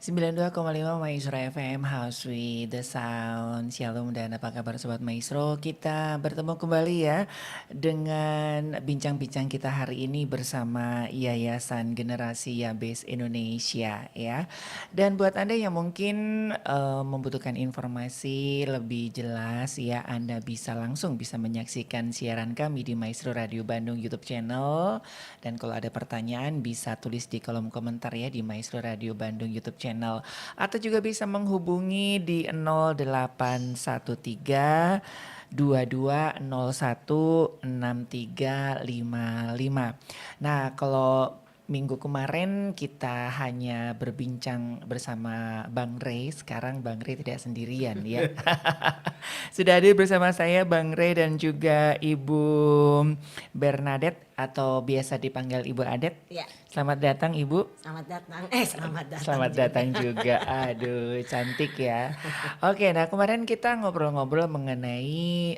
92,5 Maestro FM House with the Sound. Shalom dan apa kabar Sobat Maestro. Kita bertemu kembali ya dengan bincang-bincang kita hari ini bersama Yayasan Generasi Yabes Indonesia ya. Dan buat Anda yang mungkin membutuhkan informasi lebih jelas ya, Anda bisa menyaksikan siaran kami di Maestro Radio Bandung YouTube channel. Dan kalau ada pertanyaan bisa tulis di kolom komentar ya di Maestro Radio Bandung YouTube channel. Atau juga bisa menghubungi di 0813 22016355. Nah, kalau minggu kemarin kita hanya berbincang bersama Bang Rey, sekarang Bang Rey tidak sendirian ya. Sudah hadir bersama saya Bang Rey dan juga Ibu Bernadette atau biasa dipanggil Ibu Adet. Ya. Selamat datang Ibu. Selamat datang. Selamat datang juga. Aduh, cantik ya. Oke, nah kemarin kita ngobrol-ngobrol mengenai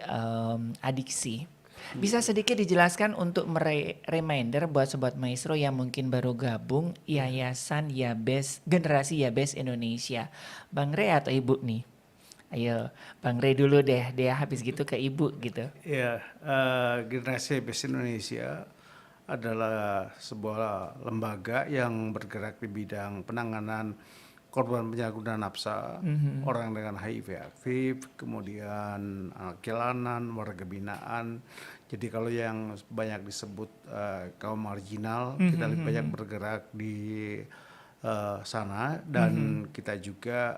adiksi. Bisa sedikit dijelaskan untuk reminder buat Sobat Maestro yang mungkin baru gabung Yayasan Yabes, Generasi Yabes Indonesia. Bang Rey atau Ibu nih? Ayo, Bang Rey dulu deh, dia habis gitu ke Ibu gitu. Ya, Generasi Yabes Indonesia adalah sebuah lembaga yang bergerak di bidang penanganan korban penyalahgunaan nafsa, orang dengan HIV aktif, kemudian anak jalanan, warga binaan. Jadi kalau yang banyak disebut kaum marginal, kita lebih banyak bergerak di sana dan kita juga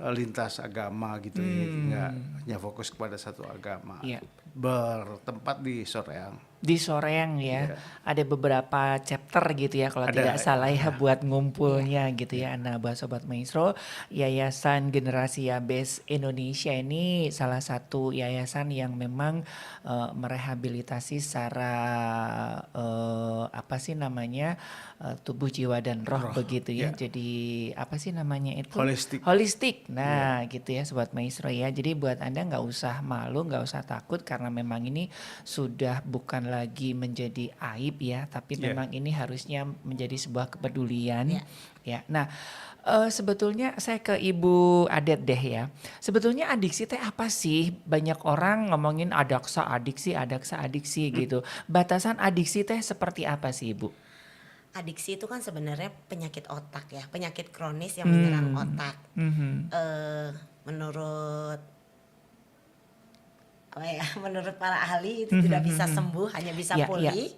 lintas agama gitu ya, nggak hanya fokus kepada satu agama. Yeah. Bertempat di Soreang. Di Soreang ya, ada beberapa chapter gitu ya kalau tidak salah ya buat ngumpulnya gitu ya. Nah buat Sobat Maestro, Yayasan Generasi Yabes Indonesia ini salah satu yayasan yang memang merehabilitasi secara tubuh, jiwa dan roh begitu ya. Jadi apa sih namanya itu? Holistik. Nah gitu ya Sobat Maestro ya. Jadi buat Anda nggak usah malu, nggak usah takut karena memang ini sudah bukan lagi menjadi aib ya, tapi memang ini harusnya menjadi sebuah kepedulian ya. Nah, sebetulnya saya ke Ibu Adet deh ya. Sebetulnya adiksi teh apa sih? Banyak orang ngomongin adaksa adiksi gitu. Batasan adiksi teh seperti apa sih, Ibu? Adiksi itu kan sebenarnya penyakit otak ya, penyakit kronis yang menyerang otak. Menurut para ahli itu tidak bisa sembuh, hanya bisa pulih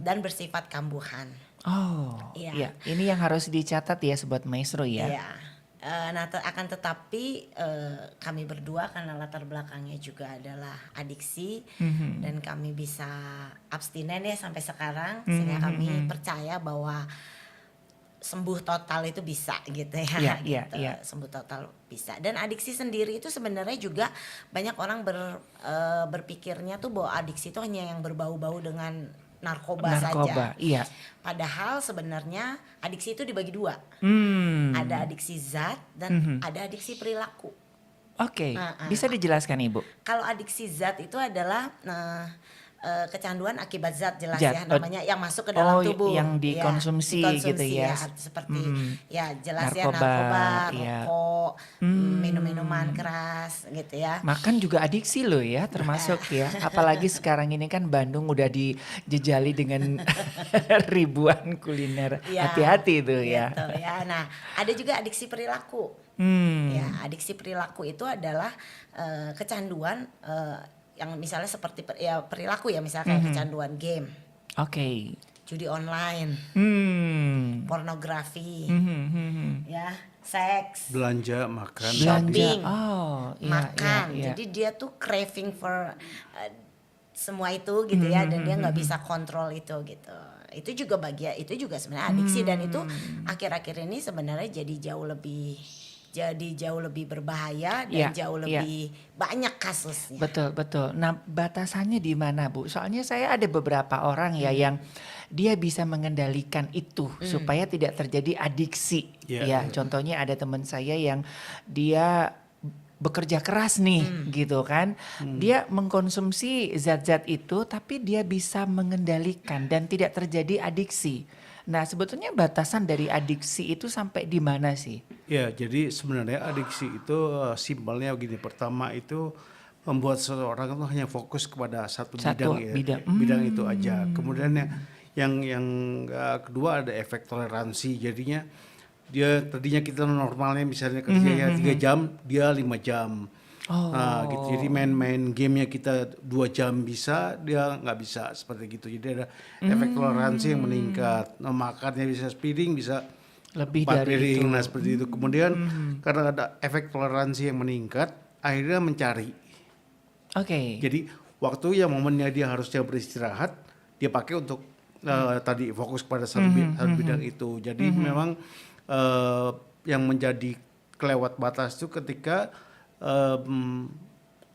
dan bersifat kambuhan. Oh, iya. Ini yang harus dicatat ya Sobat Maestro ya. Iya. Akan tetapi kami berdua karena latar belakangnya juga adalah adiksi dan kami bisa abstinen ya sampai sekarang, sehingga kami percaya bahwa sembuh total itu bisa gitu ya. Sembuh total bisa. Dan adiksi sendiri itu sebenarnya juga banyak orang berpikirnya tuh bahwa adiksi itu hanya yang berbau-bau dengan narkoba saja. Iya. Padahal sebenarnya adiksi itu dibagi dua. Ada adiksi zat dan ada adiksi perilaku. Oke. Bisa dijelaskan Ibu? Kalau adiksi zat itu adalah kecanduan akibat zat jelas ya, namanya yang masuk ke dalam tubuh, yang dikonsumsi gitu ya, seperti jelas narkoba, rokok, minum-minuman keras gitu ya. Makan juga adiksi loh ya, termasuk ya. Apalagi sekarang ini kan Bandung udah dijejali dengan ribuan kuliner. Hati-hati tuh ya. Gitu ya. Nah, ada juga adiksi perilaku. Ya, adiksi perilaku itu adalah kecanduan yang misalnya seperti perilaku ya, misalnya kayak kecanduan game, judi online, pornografi, ya, seks, belanja, makan, shopping, makan. Jadi dia tuh craving for semua itu gitu ya, dan dia nggak bisa kontrol itu gitu. Itu juga sebenarnya adiksi dan itu akhir-akhir ini sebenarnya jadi jauh lebih berbahaya dan jauh lebih banyak kasusnya. Betul. Nah, batasannya di mana, Bu? Soalnya saya ada beberapa orang ya yang dia bisa mengendalikan itu supaya tidak terjadi adiksi. Contohnya ada teman saya yang dia bekerja keras nih gitu kan. Dia mengkonsumsi zat-zat itu tapi dia bisa mengendalikan dan tidak terjadi adiksi. Nah, sebetulnya batasan dari adiksi itu sampai di mana sih? Ya, jadi sebenarnya adiksi itu simpelnya begini. Pertama itu membuat seseorang itu hanya fokus kepada satu bidang Satu ya, bidang. bidang itu aja. Kemudian yang kedua ada efek toleransi. Jadinya dia tadinya kita normalnya misalnya kerja ya 3 jam, dia 5 jam. Nah, gitu. Jadi main-main gamenya kita 2 jam bisa, dia nggak bisa seperti gitu. Jadi ada efek toleransi yang meningkat. Nah, makannya bisa sepiring, bisa Lebih 4 dari piring, itu. nah seperti itu. Kemudian karena ada efek toleransi yang meningkat, akhirnya mencari. Oke. Jadi waktu yang momennya dia harusnya beristirahat, dia pakai untuk tadi fokus pada satu bidang itu. Jadi memang yang menjadi kelewat batas itu ketika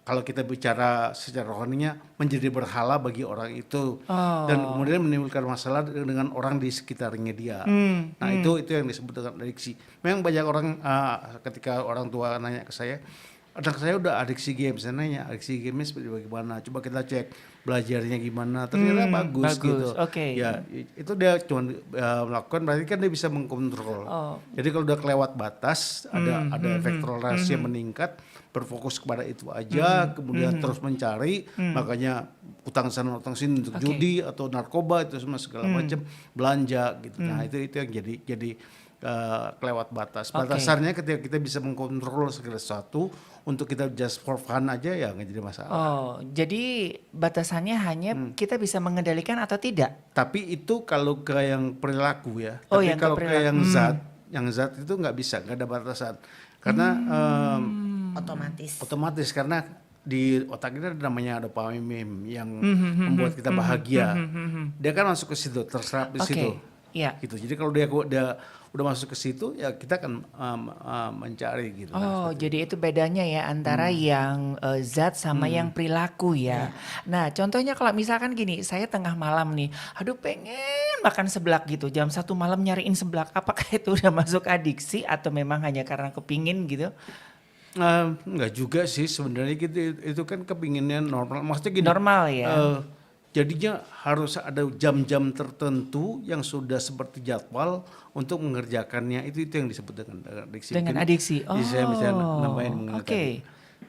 kalau kita bicara secara rohaninya menjadi berhala bagi orang itu dan kemudian menimbulkan masalah dengan orang di sekitarnya dia. Nah itu yang disebut dengan adiksi. Memang banyak orang ketika orang tua nanya ke saya, anak saya udah adiksi game, saya nanya adiksi game seperti bagaimana? Coba kita cek belajarnya gimana, ternyata bagus gitu. Oke. Ya itu dia cuma melakukan, berarti kan dia bisa mengkontrol. Jadi kalau udah kelewat batas, ada efek toleransi yang meningkat, berfokus kepada itu aja, kemudian terus mencari, makanya utang sana utang sini untuk judi atau narkoba itu semua segala macam, belanja gitu. Nah itu yang jadi kelewat batas. Batasannya ketika kita bisa mengkontrol segala sesuatu untuk kita just for fun aja ya nggak jadi masalah. Oh, jadi batasannya hanya kita bisa mengendalikan atau tidak? Tapi itu kalau ke yang perilaku ya. Oh, Tapi yang ke kalau ke perilaku. yang zat itu nggak bisa, nggak ada batasan. Karena otomatis karena di otak kita ada namanya dopamin yang membuat kita bahagia. Dia kan masuk ke situ, terserap di situ. Iya. Gitu. Jadi kalau dia udah masuk ke situ ya kita akan mencari gitu. Oh, jadi itu bedanya ya antara yang zat sama yang perilaku ya. Nah, contohnya kalau misalkan gini, saya tengah malam nih, aduh pengen makan seblak gitu, jam 1 malam nyariin seblak, apakah itu udah masuk adiksi atau memang hanya karena kepingin gitu? Enggak juga sih sebenarnya gitu, itu kan kepinginnya normal. Maksudnya gini. Normal ya. Jadinya harus ada jam-jam tertentu yang sudah seperti jadwal untuk mengerjakannya, itu yang disebut dengan adiksi. Dengan Mungkin adiksi. jadi saya bisa nambahin mengenai Oke. tadi.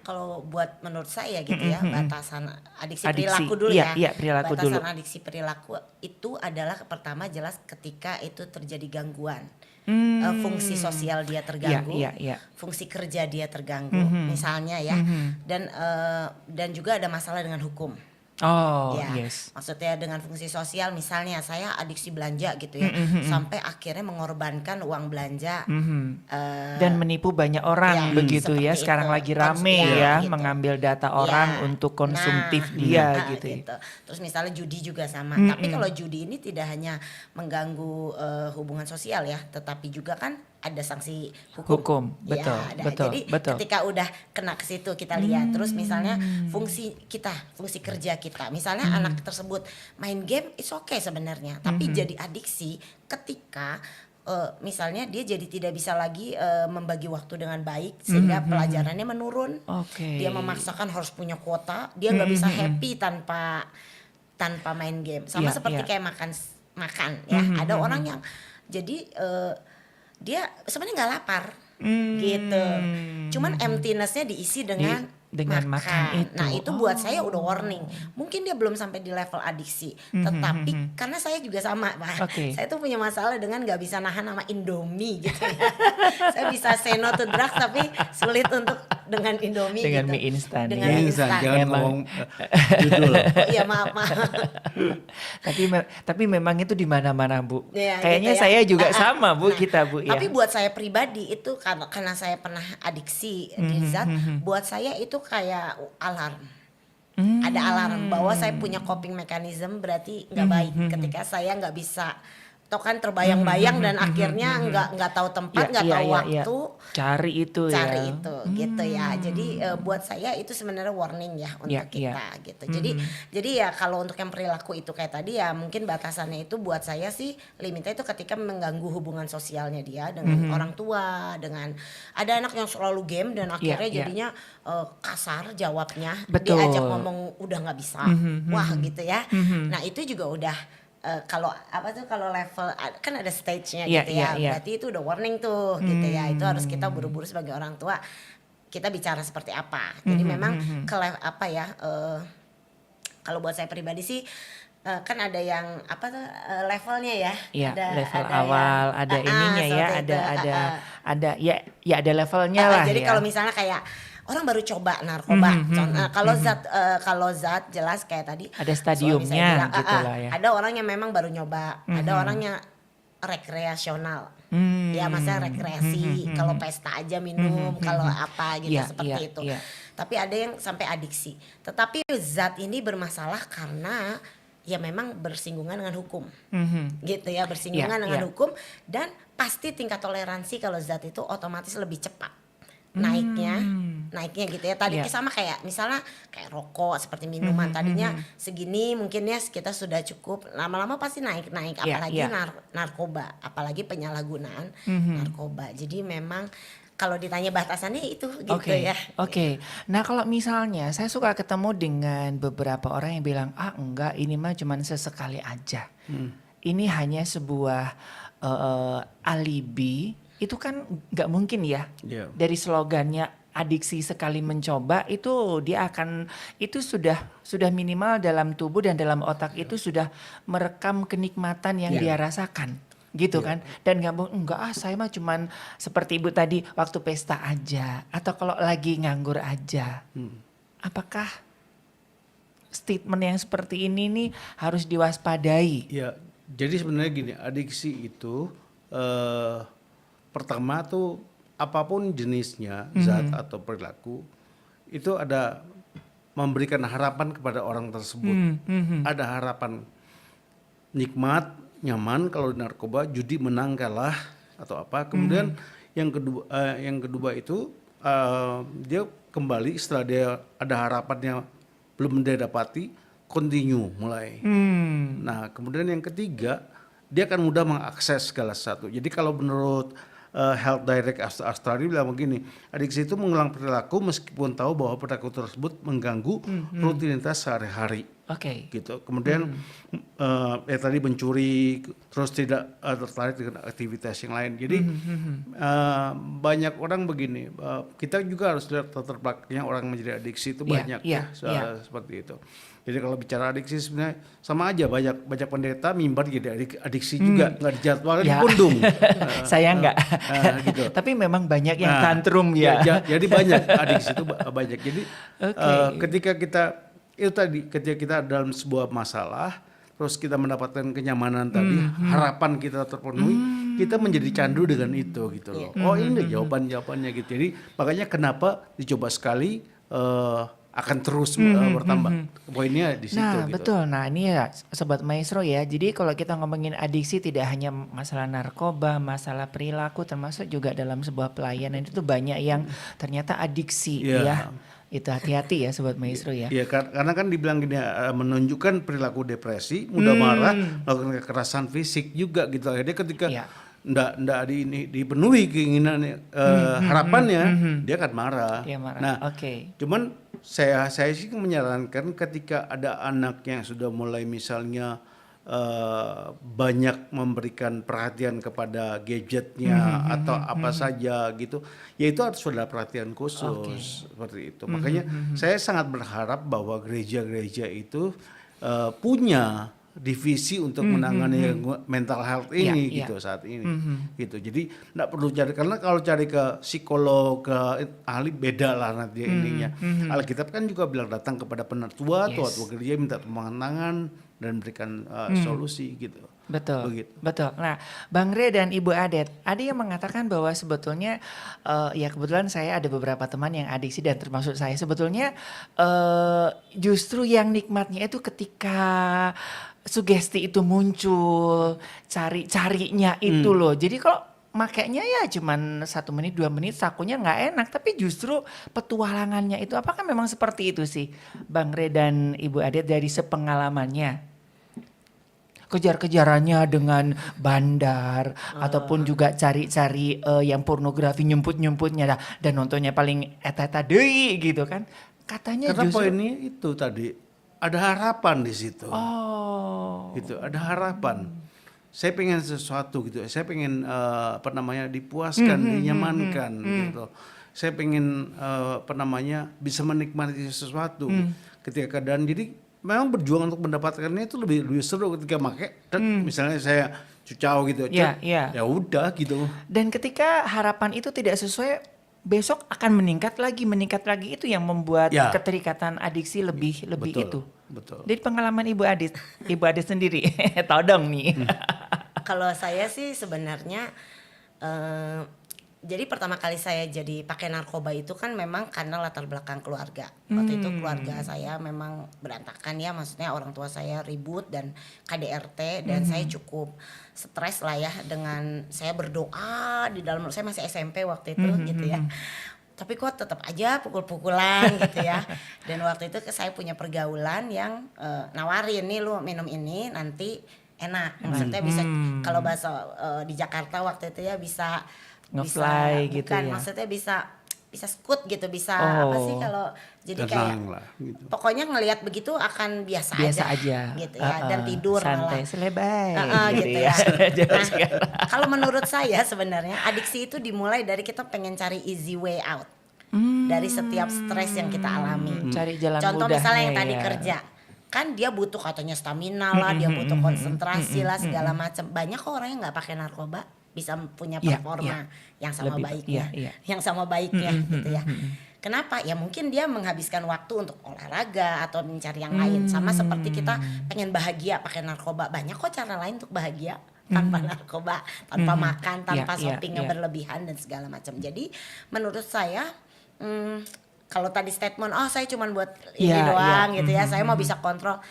Kalau buat menurut saya gitu ya, batasan adiksi Adiksi, perilaku dulu iya, ya. iya, perilaku Batasan dulu. adiksi perilaku itu adalah pertama jelas ketika itu terjadi gangguan. Fungsi sosial dia terganggu, iya. fungsi kerja dia terganggu, misalnya ya, dan juga ada masalah dengan hukum. Oh, Ya, yes. maksudnya dengan fungsi sosial, misalnya saya adiksi belanja gitu ya, sampai akhirnya mengorbankan uang belanja, Dan menipu banyak orang ya, begitu ya. seperti Sekarang itu. lagi rame Harus- ya gitu. mengambil data orang Ya, untuk konsumtif nah, dia gitu. Terus misalnya judi juga sama. Tapi kalau judi ini tidak hanya mengganggu hubungan sosial ya, tetapi juga kan ada sanksi hukum. Hukum, betul, ada. betul, Jadi betul. ketika udah kena ke situ kita lihat. Terus misalnya fungsi kerja kita. Misalnya anak tersebut main game, it's okay sebenarnya. Tapi jadi adiksi ketika misalnya dia jadi tidak bisa lagi membagi waktu dengan baik sehingga pelajarannya menurun. Oke. Dia memaksakan harus punya kuota, dia nggak bisa happy tanpa main game. Sama Iya, seperti iya. kayak makan ya. Ada orang yang jadi dia sebenarnya nggak lapar gitu. Cuman emptiness-nya diisi dengan makan itu. Nah, itu buat saya udah warning. Mungkin dia belum sampai di level adiksi, tetapi karena saya juga sama, Pak. Oke. Saya tuh punya masalah dengan nggak bisa nahan sama Indomie gitu ya. Saya bisa say no to drugs tapi sulit untuk dengan Indomie Dengan gitu. mie instan, Dengan ya. mie Instan, instan. jangan Emang. ngomong judul. Oh iya, maaf. Tapi memang itu di mana-mana, Bu. Ya, Kayaknya gitu ya. saya juga Nah, sama, Bu, nah, kita, Bu ya. Tapi buat saya pribadi itu karena saya pernah adiksi di zat, buat saya itu kayak alarm. Ada alarm bahwa saya punya coping mechanism, berarti nggak baik ketika saya nggak bisa, toh kan terbayang-bayang dan akhirnya nggak tahu tempat, nggak tahu waktu. Cari itu ya. Cari itu gitu ya. Jadi buat saya itu sebenarnya warning ya untuk Iya, kita gitu. Jadi ya kalau untuk yang perilaku itu kayak tadi ya, mungkin batasannya itu buat saya sih limitnya itu ketika mengganggu hubungan sosialnya dia dengan orang tua, dengan ada anak yang selalu game dan akhirnya Iya. jadinya kasar jawabnya. Betul. Diajak ngomong udah nggak bisa. Wah gitu ya. Nah, itu juga udah kalau apa tuh kalau level kan ada stage-nya Iya, gitu iya, ya. iya. Berarti itu udah warning tuh gitu ya. Itu harus kita buru-buru sebagai orang tua kita bicara seperti apa. Jadi memang apa ya kalau buat saya pribadi sih kan ada yang apa tuh levelnya ya. Iya, level ada awal, yang ada ininya ya, seperti itu, ada ya ada levelnya lah jadi ya. kalau misalnya kayak orang baru coba narkoba, kalau zat jelas kayak tadi Ada suami stadiumnya saya bilang, gitu lah ya. ada orang yang memang baru nyoba, ada orang yang rekreasional, ya maksudnya rekreasi, kalau pesta aja minum, kalau apa gitu Iya, seperti iya, itu. iya. Tapi ada yang sampai adiksi. Tetapi zat ini bermasalah karena ya memang bersinggungan dengan hukum, gitu ya, bersinggungan Iya, dengan iya. hukum, dan pasti tingkat toleransi kalau zat itu otomatis lebih cepat naiknya gitu ya. Tadi Iya. sama kayak misalnya kayak rokok seperti minuman tadinya segini mungkin ya kita sudah cukup, lama-lama pasti naik Iya, apalagi iya. narkoba, apalagi penyalahgunaan narkoba. Jadi memang kalau ditanya batasannya itu gitu Oke, ya. oke. Nah kalau misalnya saya suka ketemu dengan beberapa orang yang bilang, enggak ini mah cuman sesekali aja. Ini hanya sebuah alibi, itu kan nggak mungkin ya. Iya. Dari slogannya adiksi sekali mencoba itu dia akan, itu sudah minimal dalam tubuh dan dalam otak itu sudah merekam kenikmatan yang dia rasakan. Gitu kan, dan enggak saya mah cuman seperti ibu tadi waktu pesta aja atau kalau lagi nganggur aja. Apakah statement yang seperti ini nih harus diwaspadai? Ya, jadi sebenarnya gini, adiksi itu pertama tuh apapun jenisnya, zat atau perilaku, itu ada memberikan harapan kepada orang tersebut. Ada harapan nikmat, nyaman kalau di narkoba, judi menang kalah atau apa. Kemudian yang kedua itu dia kembali setelah dia ada harapannya belum dia dapati, continue mulai. Nah, kemudian yang ketiga, dia akan mudah mengakses segala sesuatu. Jadi kalau menurut Health Direct Australia bilang begini, adiksi itu mengulang perilaku meskipun tahu bahwa perilaku tersebut mengganggu rutinitas sehari-hari. Oke. Gitu. Kemudian tadi mencuri, terus tidak tertarik dengan aktivitas yang lain. Jadi banyak orang begini, kita juga harus lihat latar belakangnya orang menjadi adiksi itu banyak seperti itu. Jadi kalau bicara adiksi sebenarnya sama aja, banyak pendeta mimbar jadi adiksi juga, nggak dijadwalkan di pundung. Saya enggak. Gitu. Tapi memang banyak yang tantrum ya. Jadi banyak adiksi itu banyak. Jadi ketika kita dalam sebuah masalah, terus kita mendapatkan kenyamanan tadi, harapan kita terpenuhi, kita menjadi candu dengan itu gitu loh. Oh ini jawabannya gitu. Jadi makanya kenapa dicoba sekali akan terus bertambah. Poinnya di situ. Nah gitu. betul, nah ini ya Sobat Maestro ya, jadi kalau kita ngomongin adiksi tidak hanya masalah narkoba, masalah perilaku, termasuk juga dalam sebuah pelayanan itu banyak yang ternyata adiksi ya. Itu hati-hati ya Sobat Maestro ya. Iya, karena kan dibilang gini, menunjukkan perilaku depresi, mudah marah, melakukan kekerasan fisik juga gitu. Jadi ketika ndak dipenuhi keinginan harapannya, dia akan marah. Dia marah. Nah, cuman saya sih menyarankan ketika ada anak yang sudah mulai misalnya banyak memberikan perhatian kepada gadgetnya atau apa saja gitu, ya itu harus ada perhatian khusus seperti itu. Makanya saya sangat berharap bahwa gereja-gereja itu punya divisi untuk menangani mental health ini gitu saat ini gitu. Jadi enggak perlu cari, karena kalau cari ke psikolog, ke ahli beda lah nanti ininya. Alkitab kan juga bilang datang kepada penatua, tua gereja minta tumpangan tangan dan berikan solusi gitu. Betul, begitu. Betul. Nah, Bang Re dan Ibu Adet, ada yang mengatakan bahwa sebetulnya ya kebetulan saya ada beberapa teman yang adiksi dan termasuk saya, sebetulnya justru yang nikmatnya itu ketika sugesti itu muncul, cari-carinya itu loh. Jadi kalau makainya ya cuman 1 menit 2 menit sakunya nggak enak, tapi justru petualangannya itu apakah memang seperti itu sih Bang Re dan Ibu Adet dari sepengalamannya? Kejar-kejarannya dengan bandar ataupun juga cari-cari yang pornografi nyemput-nyemputnya dan nontonnya paling eta deui gitu kan. Katanya Karena justru poinnya itu tadi, ada harapan di situ. Oh. Gitu, ada harapan. Saya pengen sesuatu gitu. Saya pengen dipuaskan, dinyamankan gitu. Saya pengen bisa menikmati sesuatu ketika keadaan. Jadi memang berjuang untuk mendapatkannya itu lebih seru ketika misalnya saya cucau gitu. Iya, iya. Ya udah gitu. Dan ketika harapan itu tidak sesuai, besok akan meningkat lagi itu yang membuat Ya. keterikatan adiksi lebih Betul, itu. betul. Dari pengalaman Ibu Adit sendiri, tahu dong nih. Kalau saya sih sebenarnya jadi pertama kali saya jadi pakai narkoba itu kan memang karena latar belakang keluarga. Waktu itu keluarga saya memang berantakan ya, maksudnya orang tua saya ribut dan KDRT dan saya cukup stres lah ya dengan saya berdoa di dalam, saya masih SMP waktu itu gitu ya. Tapi kok tetap aja pukul-pukulan gitu ya. Dan waktu itu saya punya pergaulan yang nawarin, nih lu minum ini nanti enak. Maksudnya bisa kalau bahasa di Jakarta waktu itu ya bisa Nge-fly gitu bukan, ya. maksudnya bisa scoot gitu, bisa apa sih kalau jadi kayak Tenang lah gitu. pokoknya ngelihat begitu akan biasa aja gitu ya, dan tidur santai, malah. selebay Gitu ya. Nah, kalau menurut saya sebenarnya adiksi itu dimulai dari kita pengen cari easy way out dari setiap stres yang kita alami. Cari jalan Contoh mudahnya misalnya yang tadi ya. kerja, kan dia butuh katanya stamina lah, dia butuh konsentrasi lah segala macam. Banyak kok orang yang nggak pakai narkoba bisa punya Iya, performa yang sama Lebih baiknya, yang sama baiknya gitu ya. Kenapa? Ya mungkin dia menghabiskan waktu untuk olahraga atau mencari yang lain. Sama seperti kita pengen bahagia pakai narkoba. Banyak kok cara lain untuk bahagia tanpa narkoba, tanpa makan, tanpa shopping yang berlebihan dan segala macam. Jadi menurut saya kalau tadi statement, saya cuma buat ini doang gitu ya, saya mau bisa kontrol.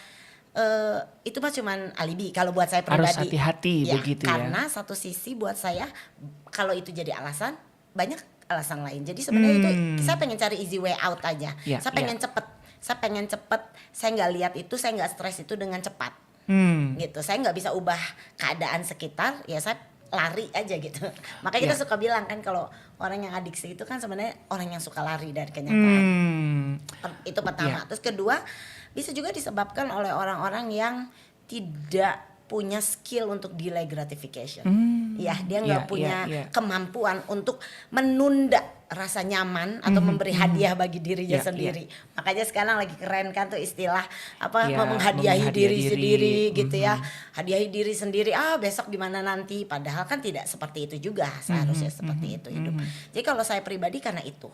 Itu mah cuman alibi kalau buat saya pribadi. Harus hati-hati begitu ya. Karena satu sisi buat saya kalau itu jadi alasan, banyak alasan lain. Jadi sebenarnya itu saya pengen cari easy way out aja. Saya pengen cepet. Saya nggak lihat itu, saya nggak stres itu dengan cepat. Gitu. Saya nggak bisa ubah keadaan sekitar. Ya saya lari aja gitu. Makanya kita suka bilang kan kalau orang yang adiksi itu kan sebenarnya orang yang suka lari dari kenyataan. Itu pertama. Terus kedua, bisa juga disebabkan oleh orang-orang yang tidak punya skill untuk delay gratification. Ya, dia nggak punya kemampuan untuk menunda rasa nyaman atau memberi hadiah bagi dirinya sendiri. Makanya sekarang lagi keren kan tuh istilah menghadiahi diri sendiri gitu ya. Hadiahi diri sendiri, besok gimana nanti. Padahal kan tidak seperti itu juga, seharusnya seperti itu hidup. Jadi kalau saya pribadi karena itu.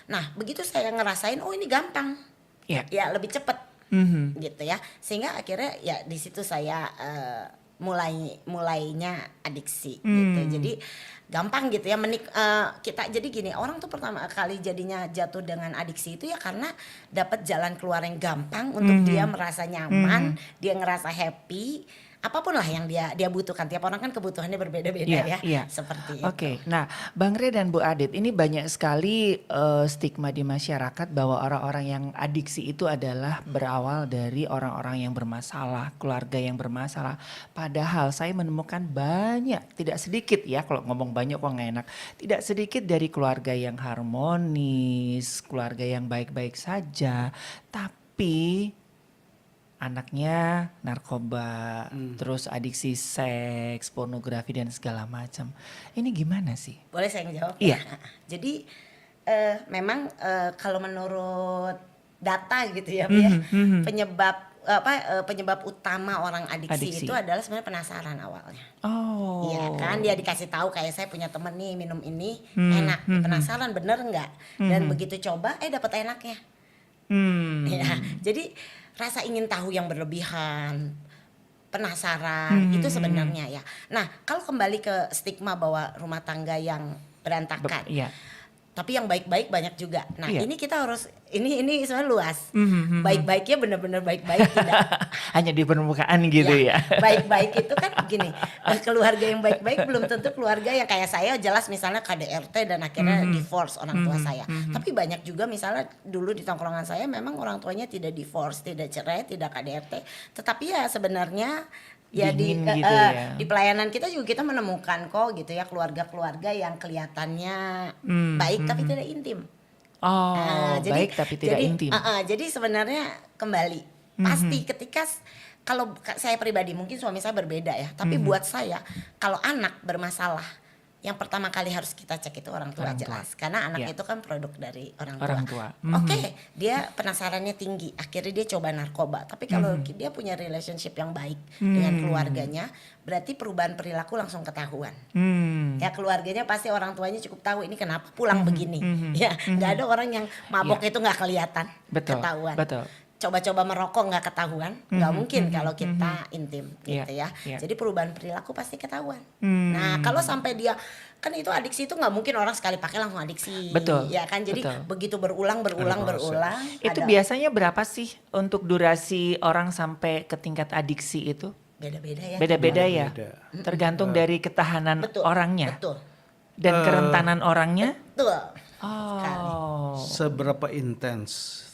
Nah, begitu saya ngerasain ini gampang. Ya, lebih cepat. Gitu ya, sehingga akhirnya ya di situ saya mulainya adiksi gitu. Jadi gampang gitu ya kita jadi gini, orang tuh pertama kali jadinya jatuh dengan adiksi itu ya karena dapat jalan keluar yang gampang untuk dia merasa nyaman, dia ngerasa happy. Apapun lah yang dia butuhkan, tiap orang kan kebutuhannya berbeda-beda seperti itu. Oke, nah Bang Rey dan Bu Adit, ini banyak sekali stigma di masyarakat bahwa orang-orang yang adiksi itu adalah berawal dari orang-orang yang bermasalah, keluarga yang bermasalah. Padahal saya menemukan banyak, tidak sedikit ya, kalau ngomong banyak kok nggak enak, tidak sedikit dari keluarga yang harmonis, keluarga yang baik-baik saja, tapi anaknya narkoba, terus adiksi seks, pornografi dan segala macam. Ini gimana sih? Boleh saya ngejawab? Iya. Jadi memang kalau menurut data gitu ya, penyebab utama orang adiksi itu adalah sebenarnya penasaran awalnya. Oh. Iya kan, dia dikasih tahu kayak saya punya temen nih minum ini enak, penasaran bener nggak? Dan begitu coba, dapat enaknya. Ya, jadi rasa ingin tahu yang berlebihan, penasaran itu sebenarnya ya. Nah, kalau kembali ke stigma bahwa rumah tangga yang berantakan, tapi yang baik-baik banyak juga. Nah, ini kita harus ini sebenarnya luas. Baik-baiknya benar-benar baik-baik tidak. Hanya di permukaan gitu ya. Baik-baik itu kan gini, keluarga yang baik-baik belum tentu keluarga yang kayak saya jelas misalnya KDRT dan akhirnya divorce orang tua saya. Tapi banyak juga misalnya dulu di tongkrongan saya memang orang tuanya tidak divorce, tidak cerai, tidak KDRT. Tetapi ya sebenarnya ya di pelayanan kita juga kita menemukan kok gitu ya keluarga-keluarga yang kelihatannya baik tapi tidak intim. Baik tapi tidak intim. Jadi sebenarnya kembali Pasti ketika kalau saya pribadi, mungkin suami saya berbeda ya, tapi buat saya kalau anak bermasalah, yang pertama kali harus kita cek itu orang tua, Orang tua. jelas, karena anak Ya. itu kan produk dari orang tua. Orang tua. Oke, dia penasarannya tinggi, akhirnya dia coba narkoba. Tapi kalau dia punya relationship yang baik dengan keluarganya, berarti perubahan perilaku langsung ketahuan. Ya keluarganya pasti orang tuanya cukup tahu ini kenapa pulang begini. Ya nggak ada orang yang mabok itu nggak kelihatan, Betul. ketahuan. Betul. Coba-coba merokok nggak ketahuan, nggak mungkin kalau kita intim gitu Iya, ya. iya. Jadi perubahan perilaku pasti ketahuan. Nah kalau sampai dia kan itu adiksi itu nggak mungkin orang sekali pakai langsung adiksi. Betul, Ya kan jadi betul. begitu berulang proses. Itu ada biasanya berapa sih untuk durasi orang sampai ke tingkat adiksi itu? beda-beda ya. Beda-beda ya. Beda. Tergantung dari ketahanan Betul. orangnya Betul. dan kerentanan orangnya. Betul. Oh, Seberapa intens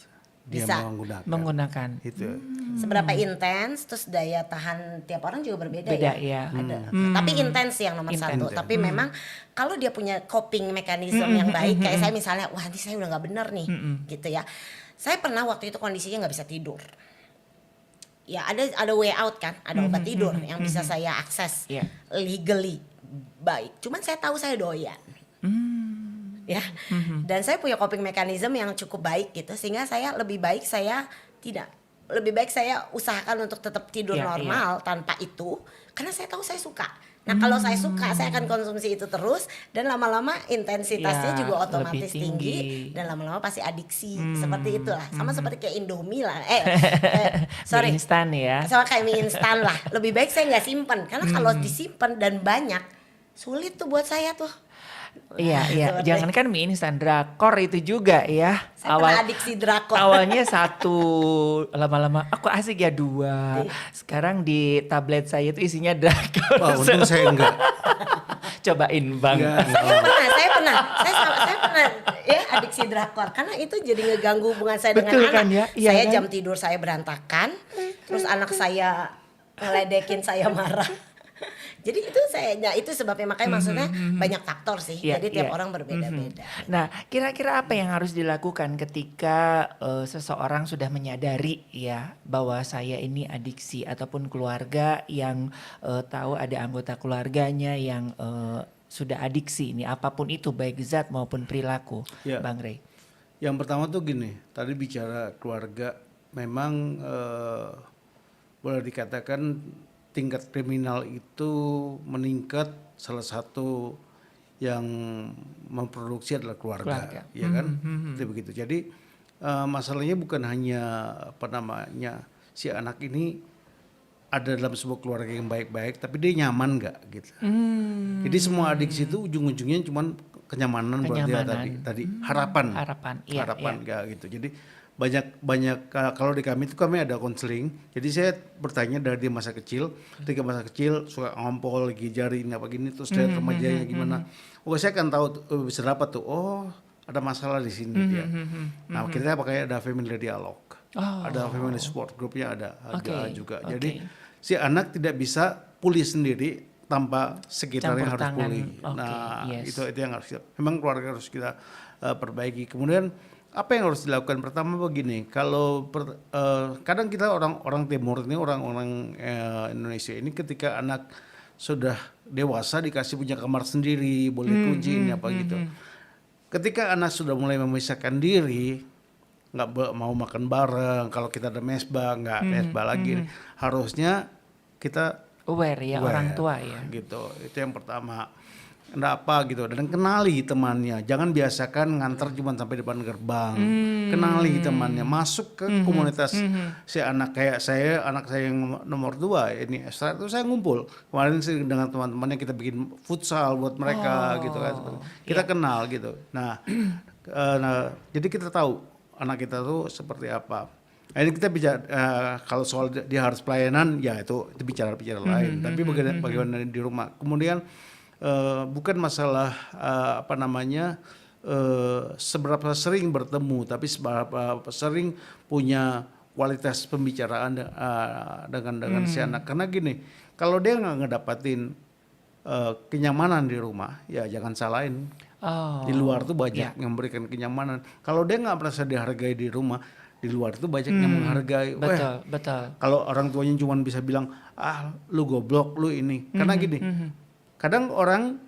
dia Bisa. menggunakan. itu. Seberapa intens, terus daya tahan tiap orang juga berbeda Beda ya. ya. Ada. Tapi intens yang nomor satu. Intens. Tapi memang kalau dia punya coping mechanism yang baik, kayak saya misalnya, wah nanti saya udah nggak bener nih, gitu ya. Saya pernah waktu itu kondisinya nggak bisa tidur. Ya ada way out kan, ada obat tidur yang bisa saya akses Iya. legally baik. Cuman saya tahu saya doyan. Ya, dan saya punya coping mechanism yang cukup baik gitu, sehingga saya lebih baik saya usahakan untuk tetap tidur Iya, normal tanpa itu, karena saya tahu saya suka. Nah kalau saya suka, saya akan konsumsi itu terus, dan lama-lama intensitasnya Ya, juga otomatis lebih tinggi. tinggi, dan lama-lama pasti adiksi, seperti itulah. Sama seperti kayak Indomie lah, Mie instan ya. sama kayak mie instan lah. Lebih baik saya nggak simpen, karena kalau disimpan dan banyak, sulit tuh buat saya tuh. Iya, iya. seperti- Jangankan mie instan, drakor itu juga ya. Saya pernah adiksi drakor. Awalnya satu, lama-lama aku asik ya dua. Sekarang di tablet saya itu isinya drakor. Wah, untung saya enggak. Cobain bang. Saya pernah ya adiksi drakor, karena itu jadi ngeganggu hubungan saya dengan Betul kan anak. ya? Iya Saya kan? jam tidur saya berantakan, terus anak saya ngeledekin saya marah. Jadi itu sebabnya, makanya maksudnya banyak faktor sih. Iya, Jadi tiap iya. orang berbeda-beda. Nah, kira-kira apa yang harus dilakukan ketika seseorang sudah menyadari ya bahwa saya ini adiksi, ataupun keluarga yang tahu ada anggota keluarganya yang sudah adiksi ini, apapun itu baik zat maupun perilaku, Ya. Bang Rey. Yang pertama tuh gini, tadi bicara keluarga, memang boleh dikatakan tingkat kriminal itu meningkat, salah satu yang memproduksi adalah keluarga. Ya kan? Itu begitu. Jadi masalahnya bukan hanya si anak ini ada dalam sebuah keluarga yang baik-baik, tapi dia nyaman nggak gitu. Jadi semua adiksi itu ujung-ujungnya cuman kenyamanan buat dia tadi harapan Iya, nggak gitu. Jadi banyak kalau di kami itu kami ada konseling. Jadi saya bertanya dari dia masa kecil, ketika masa kecil suka ngompol lagi jari ini apa gini, terus dari remajanya gimana. Oh saya kan tahu bisa dapat tuh. Oh ada masalah di sini dia. Nah kita pakai ada family dialog, ada family support groupnya ada juga. Jadi si anak tidak bisa pulih sendiri tanpa sekitar yang Campur harus tangan. pulih. Oke, Nah yes. itu yang harus memang keluarga harus kita perbaiki. Kemudian apa yang harus dilakukan? Pertama begini, kalau kadang kita orang Timur ini, orang-orang Indonesia ini, ketika anak sudah dewasa dikasih punya kamar sendiri, boleh kunci ini apa gitu. Ketika anak sudah mulai memisahkan diri, nggak mau makan bareng, kalau kita ada mesbah nggak mesbah lagi, harusnya kita Aware ya orang tua ya. gitu. Itu yang pertama. Kenapa gitu, dan kenali temannya, jangan biasakan nganter cuma sampai depan gerbang. Kenali temannya, masuk ke komunitas si anak. Kayak anak saya yang nomor 2 ini Esra, itu saya ngumpul kemarin sih dengan teman-temannya, kita bikin futsal buat mereka gitu kan, kita kenal gitu. Nah, jadi kita tahu anak kita tuh seperti apa. Nah, ini kita bicara kalau soal dia harus pelayanan, ya itu bicara lain. Tapi bagaimana di rumah. Kemudian bukan masalah seberapa sering bertemu, tapi seberapa sering punya kualitas pembicaraan dengan si anak. Karena gini, kalau dia nggak ngedapatin kenyamanan di rumah, ya jangan salahin. Di luar tuh banyak yang memberikan kenyamanan. Kalau dia nggak merasa dihargai di rumah, di luar itu banyak yang menghargai. Wah, Betul, betul. kalau orang tuanya cuma bisa bilang, lu goblok, lu ini. Karena gini, kadang orang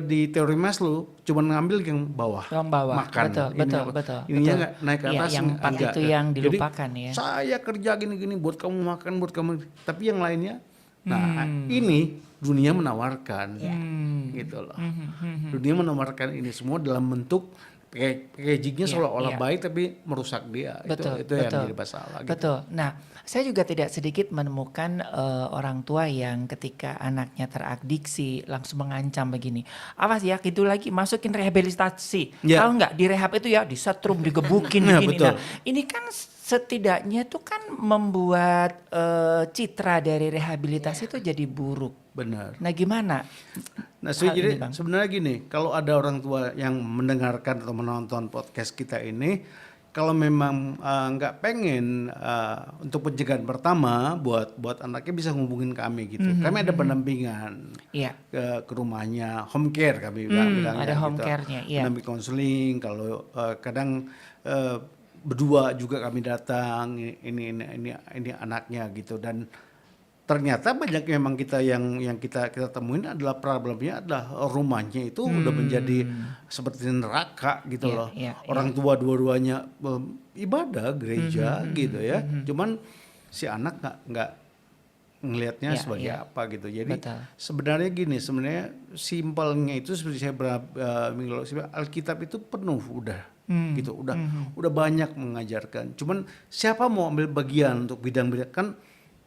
di teori Maslow cuma ngambil yang bawah, Yang bawah, makan. betul, Ini betul, apa, betul. ininya betul. nggak naik ke Iya, atas, yang empat enggak. itu yang Jadi, dilupakan ya. saya kerja gini-gini buat kamu makan, buat kamu. Tapi yang lainnya, nah ini dunia menawarkan, gitu loh. Dunia menawarkan ini semua dalam bentuk packagingnya Iya, seolah-olah iya. baik tapi merusak dia. Betul, itu yang betul. jadi masalah. Gitu. Betul. Nah, saya juga tidak sedikit menemukan orang tua yang ketika anaknya teradiksi langsung mengancam begini. Awas ya, gitu lagi masukin rehabilitasi. Ya. Tahu nggak di rehab itu ya disetrum, digebukin Nah, begini. betul. Nah, ini kan setidaknya tuh kan membuat citra dari rehabilitasi itu jadi buruk. Benar. Nah, gimana? Nah, Hal jadi ini, Bang? sebenarnya gini, kalau ada orang tua yang mendengarkan atau menonton podcast kita ini, kalau memang nggak pengen untuk pencegahan pertama buat anaknya bisa hubungin kami gitu. Kami ada pendampingan Iya. ke rumahnya, home care kami bilangnya ada home gitu. care-nya, iya. Pendamping konseling, kalau kadang berdua juga kami datang, ini anaknya gitu. Dan ternyata banyak memang kita yang kita temuin adalah problemnya adalah rumahnya itu udah menjadi seperti neraka gitu Iya, loh. iya, Orang tua dua-duanya ibadah gereja gitu ya. Cuman si anak nggak ngelihatnya Iya, sebagai iya. apa gitu. Jadi Betul. sebenarnya gini, sebenarnya simpelnya itu seperti saya minggu lalu, Alkitab itu penuh udah gitu, udah banyak mengajarkan. Cuman siapa mau ambil bagian untuk bidang-bidang, kan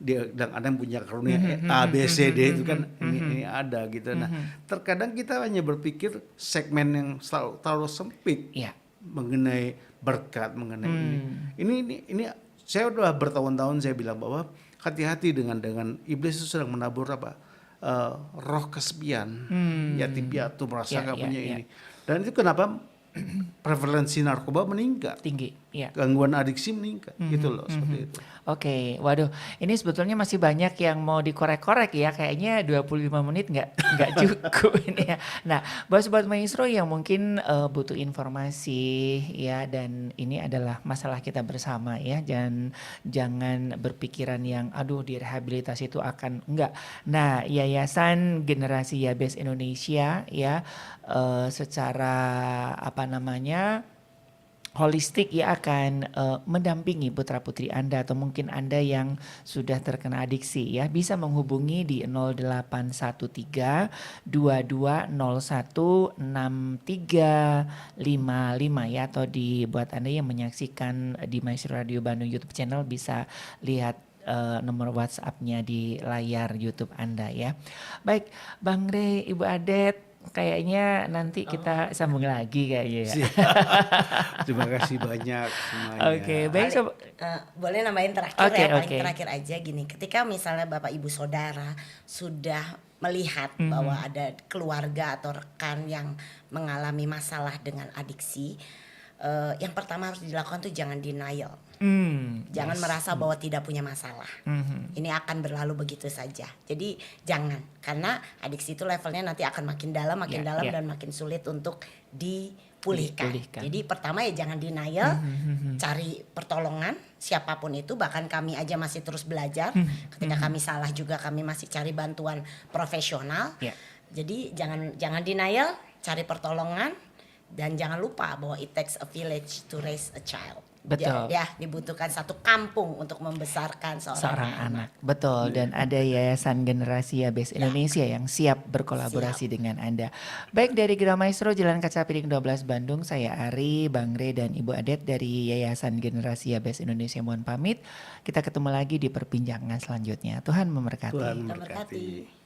dia ada yang punya karunia A B C D itu kan ini ada gitu. Nah, terkadang kita hanya berpikir segmen yang terlalu sempit Iya. mengenai berkat, mengenai ini saya udah bertahun-tahun saya bilang bahwa hati-hati dengan iblis itu sedang menabur apa roh kesepian, yatim piatu, merasa Iya, nggak iya, punya iya. ini. Dan itu kenapa prevalensi narkoba meningkat, Tinggi, iya. gangguan adiksi meningkat, gitu loh, seperti itu. Oke, waduh, ini sebetulnya masih banyak yang mau dikorek-korek ya, kayaknya 25 menit nggak cukup ini ya. Nah, buat Sobat Maestro yang mungkin butuh informasi ya, dan ini adalah masalah kita bersama ya, jangan berpikiran yang aduh direhabilitasi itu akan enggak. Nah, Yayasan Generasi Yabes Indonesia ya secara apa namanya holistik ya akan mendampingi putra-putri Anda atau mungkin Anda yang sudah terkena adiksi ya, bisa menghubungi di 0813 2201 6355 ya, atau buat Anda yang menyaksikan di Maestro Radio Bandung YouTube channel bisa lihat nomor WhatsApp-nya di layar YouTube Anda ya. Baik, Bang Rey, Ibu Adet, kayaknya nanti kita sambung lagi kayaknya ya. Terima kasih banyak semuanya. Oke, baik sob. Boleh nambahin terakhir Oke, ya, paling oke. terakhir aja gini. Ketika misalnya Bapak Ibu Saudara sudah melihat bahwa ada keluarga atau rekan yang mengalami masalah dengan adiksi, yang pertama harus dilakukan tuh jangan denial. Jangan merasa bahwa tidak punya masalah. Ini akan berlalu begitu saja. Jadi jangan, karena adiksi itu levelnya nanti akan makin dalam Ya. dan makin sulit untuk dipulihkan. Dipulihkan. Jadi pertama ya jangan denial, cari pertolongan siapapun itu. Bahkan kami aja masih terus belajar. Ketika kami salah juga kami masih cari bantuan profesional. Ya. Jadi jangan denial, cari pertolongan, dan jangan lupa bahwa it takes a village to raise a child. Betul. Ya, dibutuhkan satu kampung untuk membesarkan seorang anak. Betul, dan ada Yayasan Generasi Yabes Indonesia yang siap berkolaborasi dengan Anda. Baik, dari Gerah Maestro Jalan Kaca Piring 12 Bandung, saya Ari, Bang Rey dan Ibu Adet dari Yayasan Generasi Yabes Indonesia mohon pamit. Kita ketemu lagi di perbincangan selanjutnya. Tuhan memberkati. Tuhan Kita memberkati. berkati.